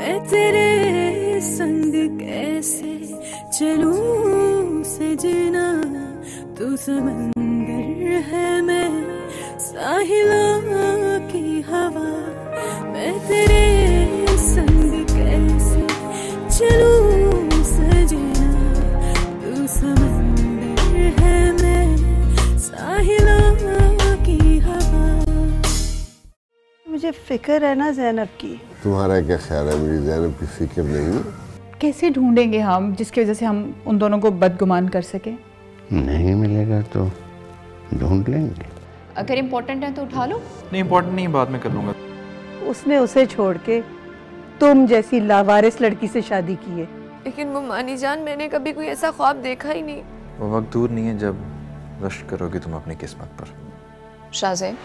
मैं तेरे संग कैसे चलूं सजना, तू समंदर है मैं साहिलों की हवा, मैं तेरे संग कैसे चलूं सजना, तू समंदर है मैं साहिलों की हवा। मुझे फिक्र है ना ज़ैनब की। तुम्हारा क्या ख्याल है? मेरी ज़ैनब की फिक्र नहीं है? कैसे ढूंढेंगे हम जिसकी वजह से हम उन दोनों को बदगुमान कर सके? नहीं मिलेगा तो ढूंढ लेंगे। अगर इम्पोर्टेंट है तो उठा लो। नहीं इम्पोर्टेंट नहीं, बाद में कर लूँगा। उसने उसे छोड़ के तुम जैसी लावारिस लड़की से शादी की है। लेकिन मम्मानी जान, मैंने कभी कोई ऐसा ख्वाब देखा ही नहीं। वो वक्त दूर नहीं है जब रश करोगे तुम अपनी किस्मत पर। Shahzeb,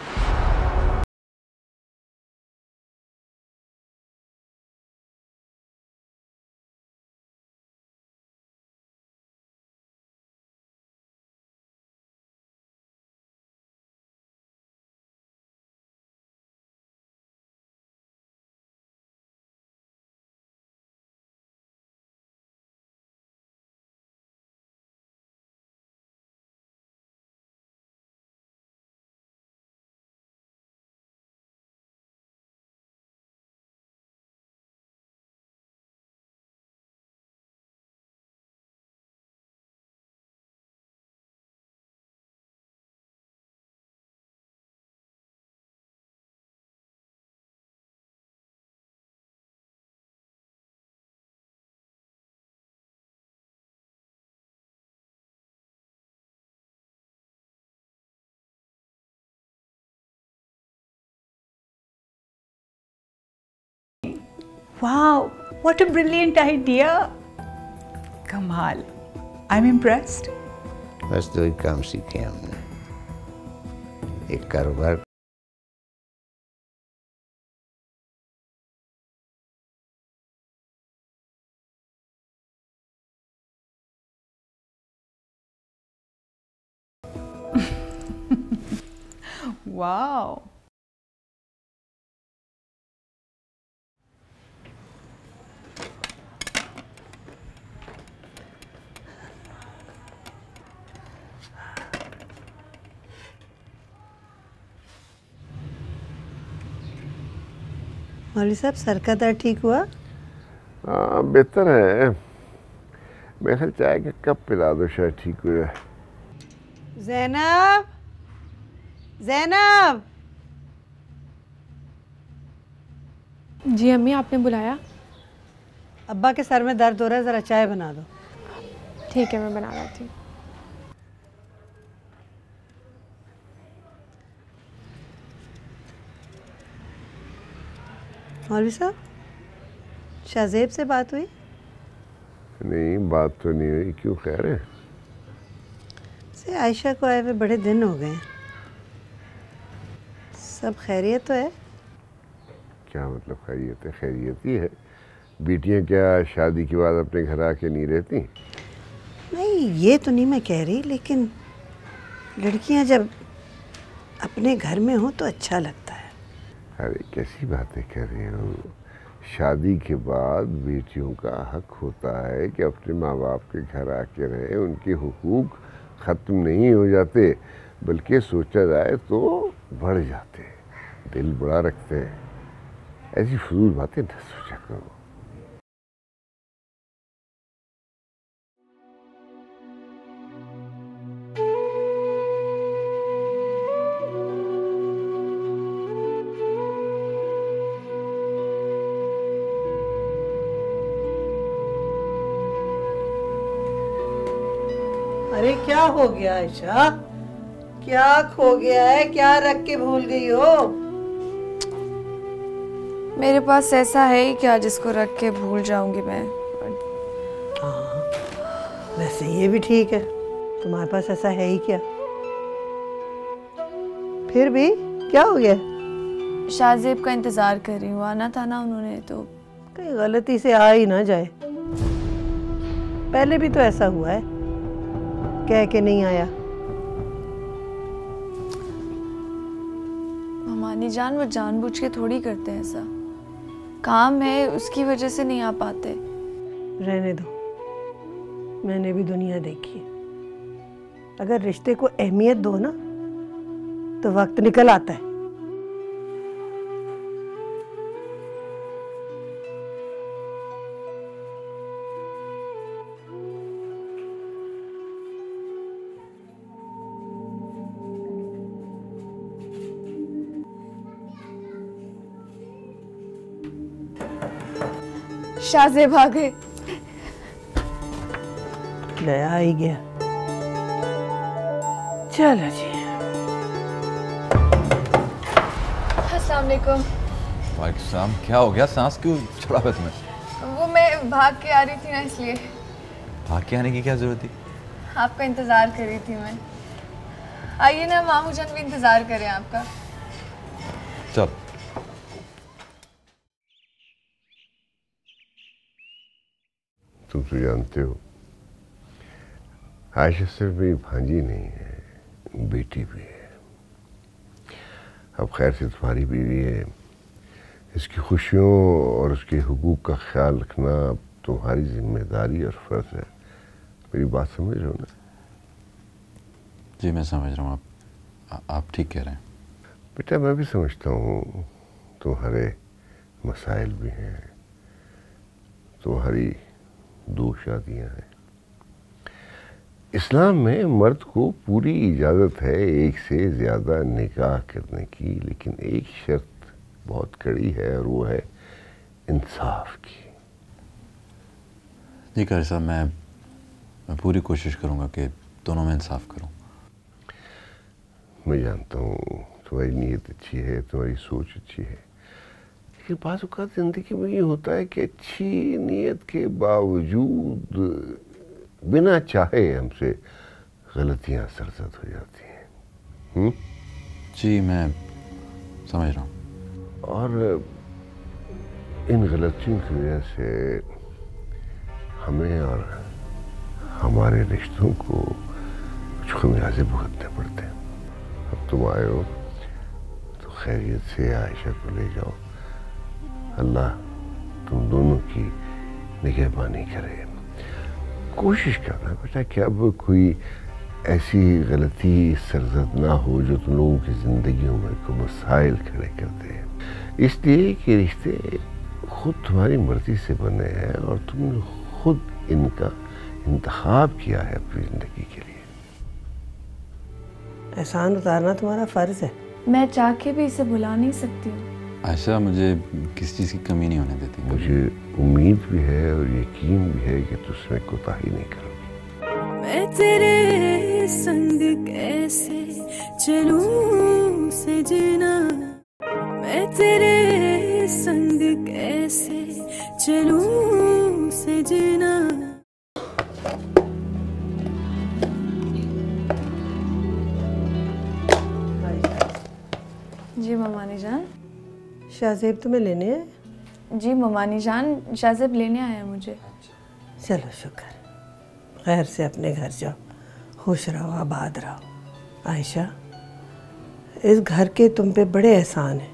Wow, what a brilliant idea! कमाल, I'm impressed. बस 2 ही काम सीखे हमने, एक कारोबार Wow. मौलवी साहब, सर का दर्द ठीक हुआ? हाँ बेहतर है। मैं ख्याल चाय का कप पिला दो, शायद ठीक हो जाए। ज़ैनब, ज़ैनब। जी अम्मी, आपने बुलाया? अब्बा के सर में दर्द हो रहा है, ज़रा चाय बना दो। ठीक है, मैं बना लाती हूँ। मौलवी साहब, शाज़ेब से बात हुई? नहीं, बात तो नहीं हुई। क्यों, खैर है? से आयशा को आए हुए बड़े दिन हो गए, सब खैरियत तो है? क्या मतलब खैरियत है? खैरियत ही है। बेटियां क्या शादी के बाद अपने घर आके नहीं रहती? नहीं, ये तो नहीं मैं कह रही, लेकिन लड़कियां जब अपने घर में हो तो अच्छा लगता है। अरे कैसी बातें कर रहे हो? शादी के बाद बेटियों का हक होता है कि अपने माँ बाप के घर आके रहें। उनके हुकूक ख़त्म नहीं हो जाते, बल्कि सोचा जाए तो बढ़ जाते हैं। दिल बड़ा रखते हैं। ऐसी फजूल बातें न सोचा करो। अरे क्या हो गया आयशा? क्या खो गया है? क्या रख के भूल गई हो? मेरे पास ऐसा है ही क्या जिसको रख के भूल जाऊंगी मैं? हाँ, वैसे ये भी ठीक है, तुम्हारे पास ऐसा है ही क्या? फिर भी क्या हो गया? शाज़ेब का इंतजार कर रही हूँ, आना था ना उन्होंने, तो कहीं गलती से आ ही ना जाए। पहले भी तो ऐसा हुआ है, कह के नहीं आया। मम्मानी जान, वो जानबूझ के थोड़ी करते हैं ऐसा। काम है, उसकी वजह से नहीं आ पाते। रहने दो, मैंने भी दुनिया देखी है। अगर रिश्ते को अहमियत दो ना तो वक्त निकल आता है। शाहजेब आ गए। नया ही गया। चलो जी। अस्सलाम वालेकुम। वालेकुम सलाम। क्या हो गया, सांस क्यों चढ़ा हुआ तुम्हें? वो मैं भाग के आ रही थी ना, इसलिए। भाग के आने की क्या जरूरत थी? आपका इंतजार कर रही थी मैं। आइए ना, मामू जान भी इंतजार करें आपका। चल। तुम तो जानते हो आयशा सिर्फ मेरी भांजी नहीं है, बेटी भी है। अब खैर से तुम्हारी बीवी है, इसकी खुशियों और उसके हुकूक का ख्याल रखना अब तुम्हारी जिम्मेदारी और फर्ज है। मेरी बात समझ रहे हो ना? जी मैं समझ रहा हूँ, आप ठीक कह रहे हैं। बेटा मैं भी समझता हूँ तुम्हारे मसाइल भी हैं, तुम्हारी 2 शादियाँ हैं। इस्लाम में मर्द को पूरी इजाज़त है एक से ज़्यादा निकाह करने की, लेकिन एक शर्त बहुत कड़ी है और वो है इंसाफ की। जी कारी साहब, मैं पूरी कोशिश करूँगा कि दोनों में इंसाफ करूँ। मैं जानता हूँ तुम्हारी नीयत अच्छी है, तुम्हारी सोच अच्छी है, लेकिन बाज़ औक़ात ज़िंदगी में ये होता है कि अच्छी नीयत के बावजूद बिना चाहे हमसे गलतियाँ सरजद हो जाती हैं। जी मैं समझ रहा हूँ। और इन गलतियों की वजह से हमें और हमारे रिश्तों को कुछ खमियाजे भुगतने पड़ते हैं। अब तुम आए हो तो खैरियत से आयशा को ले जाओ। अल्लाह तुम दोनों की निगहबानी करे। कोशिश करना बेटा कि अब कोई ऐसी गलती सरजद ना हो जो तुम लोगों की ज़िंदगियों में कोई मसाइल खड़े करते हैं। इसलिए कि रिश्ते खुद तुम्हारी मर्जी से बने हैं और तुमने खुद इनका इंतखाब किया है अपनी ज़िंदगी के लिए। एहसान उतारना तुम्हारा फ़र्ज़ है। मैं चाह के भी इसे भुला नहीं सकती हूँ। आयशा मुझे किसी चीज़ की कमी नहीं होने देती। मुझे उम्मीद भी है और यकीन भी है कि तुम इसमें कोताही नहीं करोगी। मैं तेरे संग कैसे चलूं सजना, मैं तेरे संग कैसे चलूं सजना। जी ममानी जान। शाहजेब तुम्हें लेने हैं? जी ममानी जान, शाहजेब लेने आया मुझे। चलो शुक्र। खैर से अपने घर जाओ, खुश रहो, आबाद रहो। आयशा, इस घर के तुम पे बड़े एहसान हैं,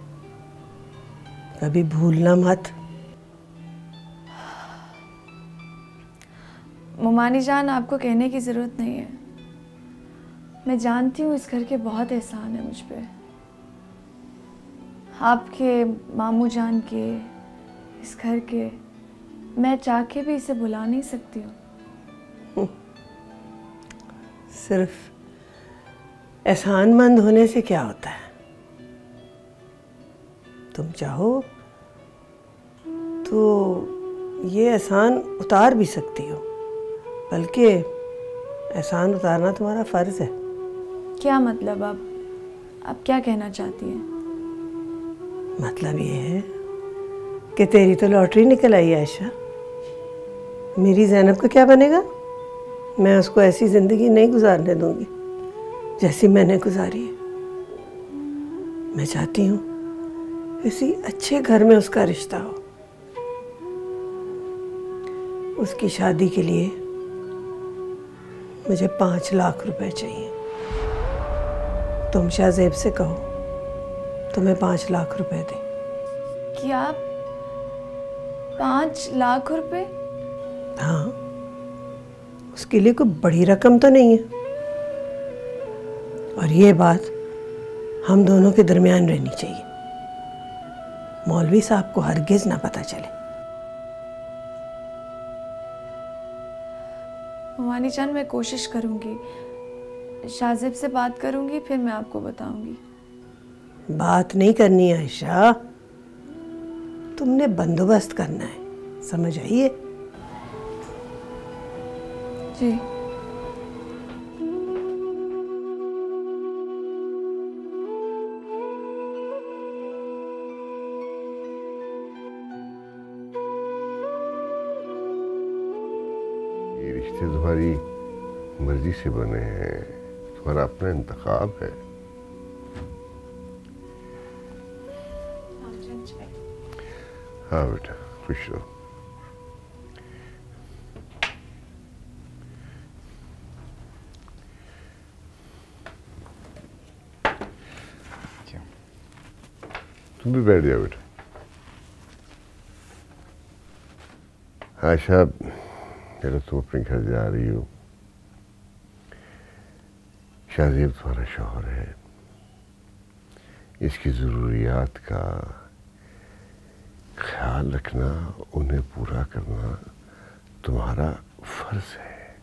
कभी भूलना मत। ममानी जान, आपको कहने की ज़रूरत नहीं है। मैं जानती हूँ इस घर के बहुत एहसान है मुझ पे, आपके, मामू जान के, इस घर के। मैं चाह के भी इसे भुला नहीं सकती हूँ। सिर्फ एहसानमंद होने से क्या होता है? तुम चाहो तो ये एहसान उतार भी सकती हो, बल्कि एहसान उतारना तुम्हारा फ़र्ज़ है। क्या मतलब? आप क्या कहना चाहती हैं? मतलब ये है कि तेरी तो लॉटरी निकल आई आयशा। मेरी ज़ैनब का क्या बनेगा? मैं उसको ऐसी ज़िंदगी नहीं गुजारने दूंगी जैसी मैंने गुजारी है। मैं चाहती हूँ किसी अच्छे घर में उसका रिश्ता हो। उसकी शादी के लिए मुझे 5 लाख रुपए चाहिए। तुम शाहजेब से कहो तुम्हें 5 लाख रुपए दे। कि 5 लाख रुपए? हाँ, उसके लिए कोई बड़ी रकम तो नहीं है। और ये बात हम दोनों के दरमियान रहनी चाहिए। मौलवी साहब को हरगिज ना पता चले। भवानी जान, मैं कोशिश करूंगी, शाजिब से बात करूंगी, फिर मैं आपको बताऊंगी। बात नहीं करनी है आयशा, तुमने बंदोबस्त करना है, समझ आई है? जी। ये रिश्ते तुम्हारी मर्जी से बने हैं, तुम्हारा अपना इंतखाब है। हाँ बेटा, खुश रहो। तुम भी बैठ जाओ बेटा। आयशा, चलो तुम अपने घर जा रही हो। शाजिब तुम्हारा शौहर है, इसकी ज़रूरियात का ख्याल रखना, उन्हें पूरा करना तुम्हारा फ़र्ज़ है।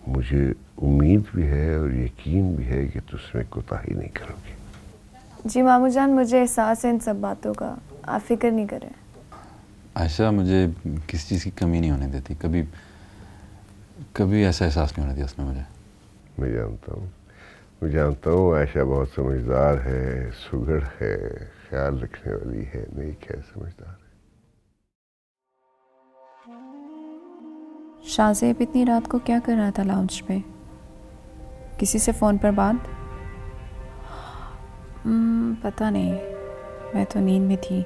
मुझे उम्मीद भी है और यकीन भी है कि तुम उसमें कोताही नहीं करोगी। जी मामू जान, मुझे एहसास है इन सब बातों का, आप फिक्र नहीं करें। आयशा मुझे किसी चीज़ की कमी नहीं होने देती, कभी कभी ऐसा एहसास नहीं होने दिया उसने मुझे। मैं जानता हूँ आयशा बहुत समझदार है, सुघड़ है, ख्याल रखने वाली है, नेक है, समझदार है। शाज़ेब इतनी रात को क्या कर रहा था लाउंज पे? किसी से फ़ोन पर बात? पता नहीं, मैं तो नींद में थी।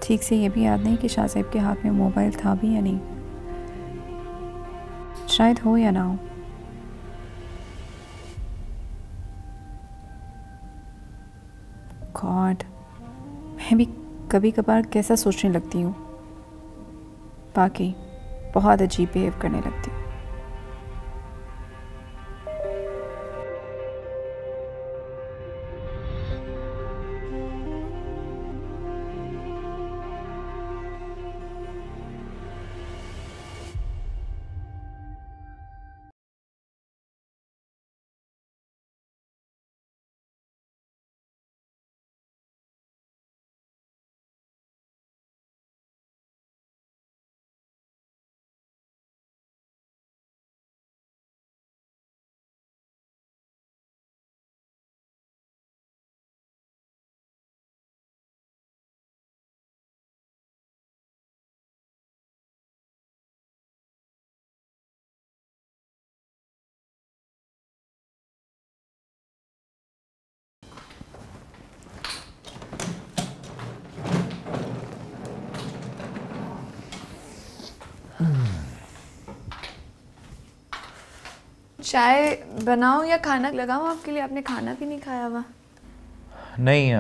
ठीक से ये भी याद नहीं कि शाज़ेब के हाथ में मोबाइल था भी या नहीं। शायद हो या ना हो। गॉड, मैं भी कभी कभार कैसा सोचने लगती हूँ, बाकी बहुत अजीब बिहेव करने लगती हूँ। चाय बनाऊं या खाना लगाऊं आपके लिए? आपने खाना भी नहीं खाया हुआ। नहीं,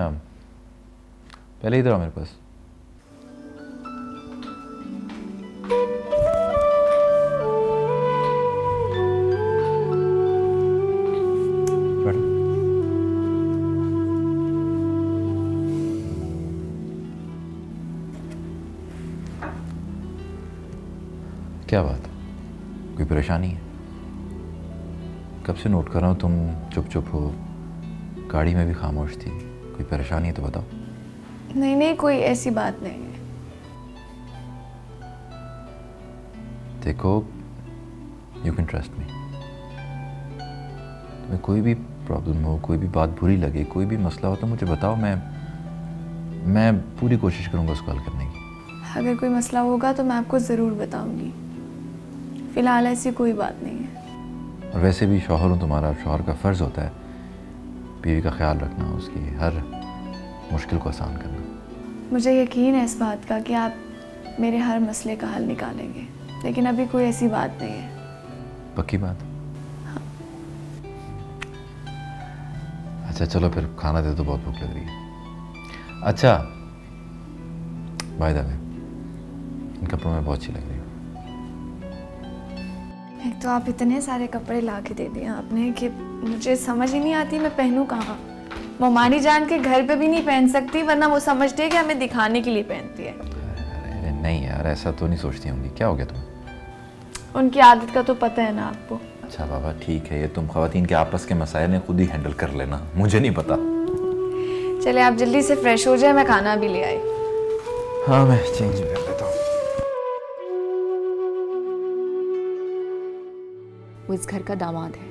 पहले इधर आओ मेरे पास। क्या बात, कोई परेशानी है? कब से नोट कर रहा हूँ तुम चुप चुप हो, गाड़ी में भी खामोश थी। कोई परेशानी है तो बताओ। नहीं नहीं, कोई ऐसी बात नहीं है। देखो, यू कैन ट्रस्ट मी। तुम्हें कोई भी प्रॉब्लम हो, कोई भी बात बुरी लगे, कोई भी मसला हो तो मुझे बताओ। मैं पूरी कोशिश करूँगा उसको हल करने की। अगर कोई मसला होगा तो मैं आपको ज़रूर बताऊंगी। फ़िलहाल ऐसी कोई बात नहीं है। और वैसे भी शौहर हूँ तुम्हारा, शौहर का फ़र्ज़ होता है बीवी का ख्याल रखना, उसकी हर मुश्किल को आसान करना। मुझे यकीन है इस बात का कि आप मेरे हर मसले का हल निकालेंगे, लेकिन अभी कोई ऐसी बात नहीं है। पक्की बात? हाँ। अच्छा चलो फिर खाना दे दो, बहुत भूख लग रही है। अच्छा बाय द वे, इन कपड़ों में बहुत अच्छी लग रही हो। एक तो आप इतने सारे कपड़े ला के दे दिए आपने कि मुझे समझ ही नहीं आती मैं पहनूं कहाँ। ममानी जान के घर पे भी नहीं पहन सकती, वरना वो समझती है कि हमें दिखाने के लिए पहनती है। अरे नहीं यार, ऐसा तो नहीं सोचती होंगी। क्या हो गया तुम्हें? उनकी आदत का तो पता है ना आपको। अच्छा बाबा ठीक है, ये तुम खवातीन के आपस के मसाइल ने खुद ही हैंडल कर लेना, मुझे नहीं पता। चले आप जल्दी से फ्रेश हो जाए, मैं खाना भी ले आई। हाँ मैं चेंज कर लेता हूँ। वो इस घर का दामाद है।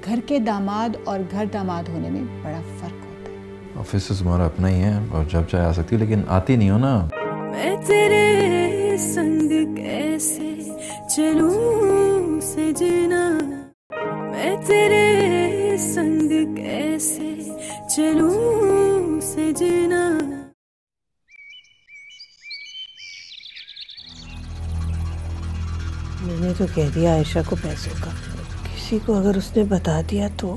घर के दामाद और घर दामाद होने में बड़ा फर्क होता है। ऑफिस से तुम्हारा अपना ही है और जब चाहे आ सकती हो, लेकिन आती नहीं हो ना। मैं तेरे संग कैसे चलूं सजना, मैं तेरे संग कैसे चलूं सजना। मैंने तो कह दिया आयशा को पैसों का, किसी को अगर उसने बता दिया तो,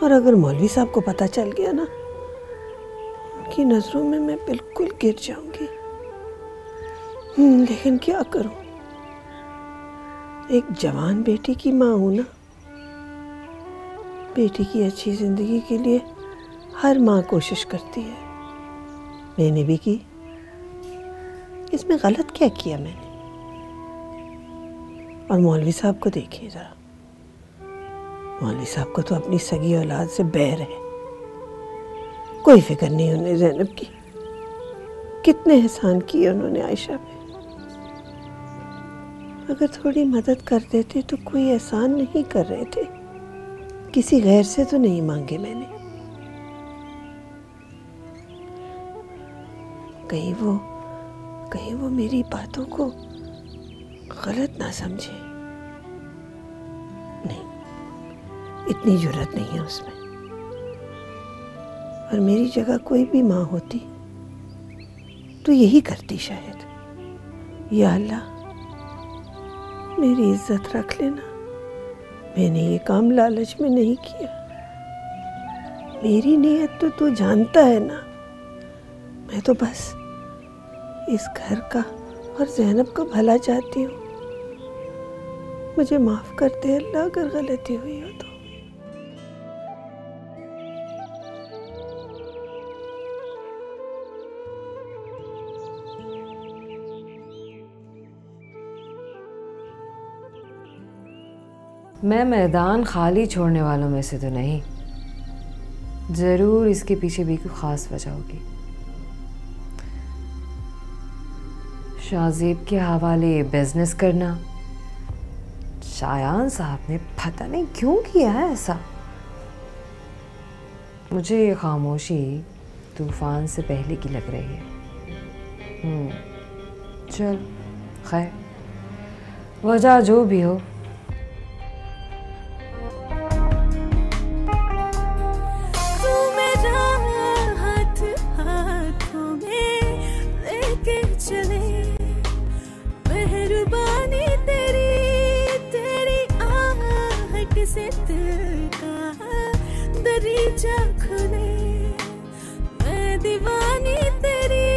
और अगर मौलवी साहब को पता चल गया ना, उनकी नजरों में मैं बिल्कुल गिर जाऊंगी। लेकिन क्या करूं, एक जवान बेटी की माँ हूं ना। बेटी की अच्छी जिंदगी के लिए हर माँ कोशिश करती है, मैंने भी की। इसमें गलत क्या किया मैंने? और मौलवी साहब को देखिए जरा, मौलवी साहब को तो अपनी सगी औलाद से बैर है, कोई फिक्र नहीं उन्हें ज़ैनब की। कितने एहसान किए उन्होंने आयशा पे। अगर थोड़ी मदद कर देते तो, कोई एहसान नहीं कर रहे थे, किसी गैर से तो नहीं मांगे मैंने। कहीं वो मेरी बातों को गलत ना समझे। नहीं, इतनी जुर्रत नहीं है उसमें। और मेरी जगह कोई भी माँ होती तो यही करती शायद। या अल्लाह मेरी इज्जत रख लेना, मैंने ये काम लालच में नहीं किया। मेरी नीयत तो तू जानता है ना, मैं तो बस इस घर का और ज़ैनब का भला चाहती हूँ। मुझे माफ कर दे अल्लाह अगर गलती हुई हो तो। मैं मैदान खाली छोड़ने वालों में से तो नहीं। ज़रूर इसके पीछे भी कोई ख़ास वजह होगी। शाहज़ेब के हवाले बिजनेस करना, शायान साहब ने पता नहीं क्यों किया है ऐसा। मुझे ये खामोशी तूफान से पहले की लग रही है। चल खैर, वजह जो भी हो, से दिल का दरीचा खुले, मैं दीवानी तेरी।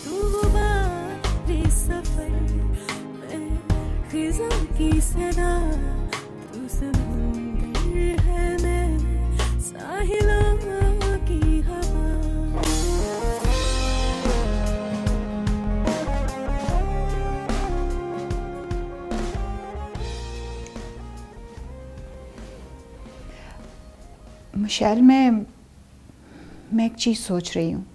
तू बारी सफर, मैं खिज़ा की सदा, तू समुंदर है, मैं साहिलों की हवा। मिशेल, मैं एक चीज़ सोच रही हूँ।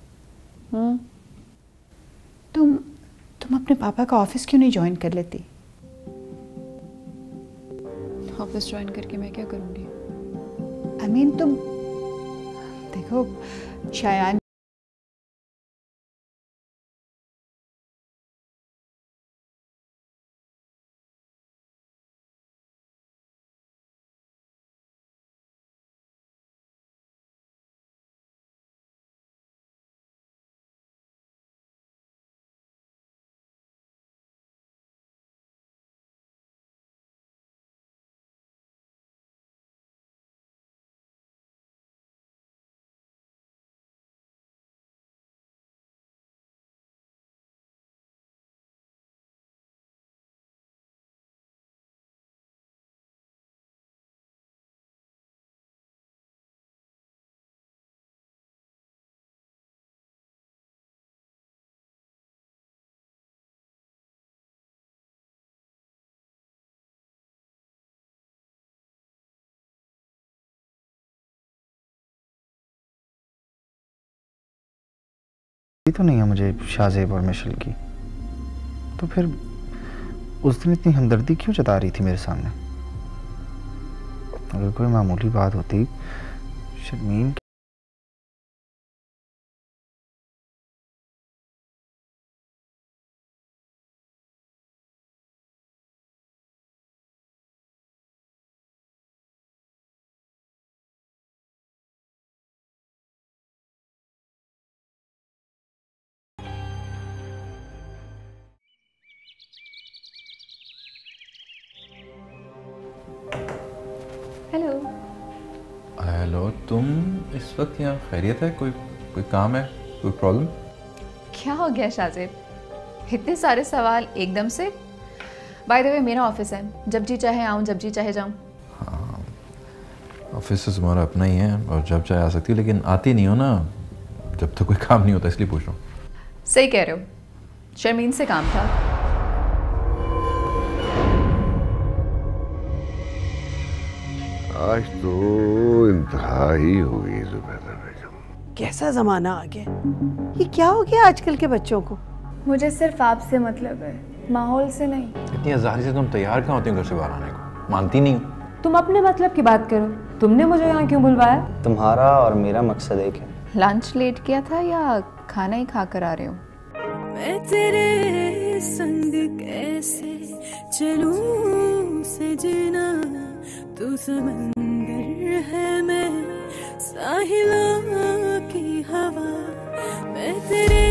तुम अपने पापा का ऑफिस क्यों नहीं ज्वाइन कर लेती? ऑफिस ज्वाइन करके मैं क्या करूँगी? I mean, तुम देखो, शायान तो नहीं है मुझे शाहजेब और मिशेल की, तो फिर उस दिन इतनी हमदर्दी क्यों जता रही थी मेरे सामने? अगर कोई मामूली बात होती, शर्मीन हेलो। हेलो, तुम इस वक्त यहाँ खैरियत है? कोई काम है? कोई प्रॉब्लम? क्या हो गया शाहजेब, इतने सारे सवाल एकदम से? बाय द वे मेरा ऑफिस है, जब जी चाहे आऊँ, जब जी चाहे जाऊँ। हाँ, ऑफिस तो तुम्हारा अपना ही है और जब चाहे आ सकती हो, लेकिन आती नहीं हो ना जब तक कोई काम नहीं होता, इसलिए पूछ रहा हूँ। सही कह रहे हो, शर्मीन से काम था। आज तो इंतहा ही हो गई ज़ुबैदा बेगम। कैसा ज़माना आ गया, ये क्या हो गया आजकल के बच्चों को? मुझे सिर्फ आपसे मतलब है, माहौल से नहीं। इतनी आज़ादी से तुम तैयार कहाँ होती हो घर से बाहर आने को? मानती नहीं हो। तुम अपने मतलब की बात करो, तुमने मुझे यहाँ क्यों बुलवाया? तुम्हारा और मेरा मकसद एक है। लंच लेट किया था या खाना ही खा कर आ रहे हो? मैं तेरे संग कैसे चलूं सजना, तू समंदर है मैं साहिलों की हवा, मैं तेरे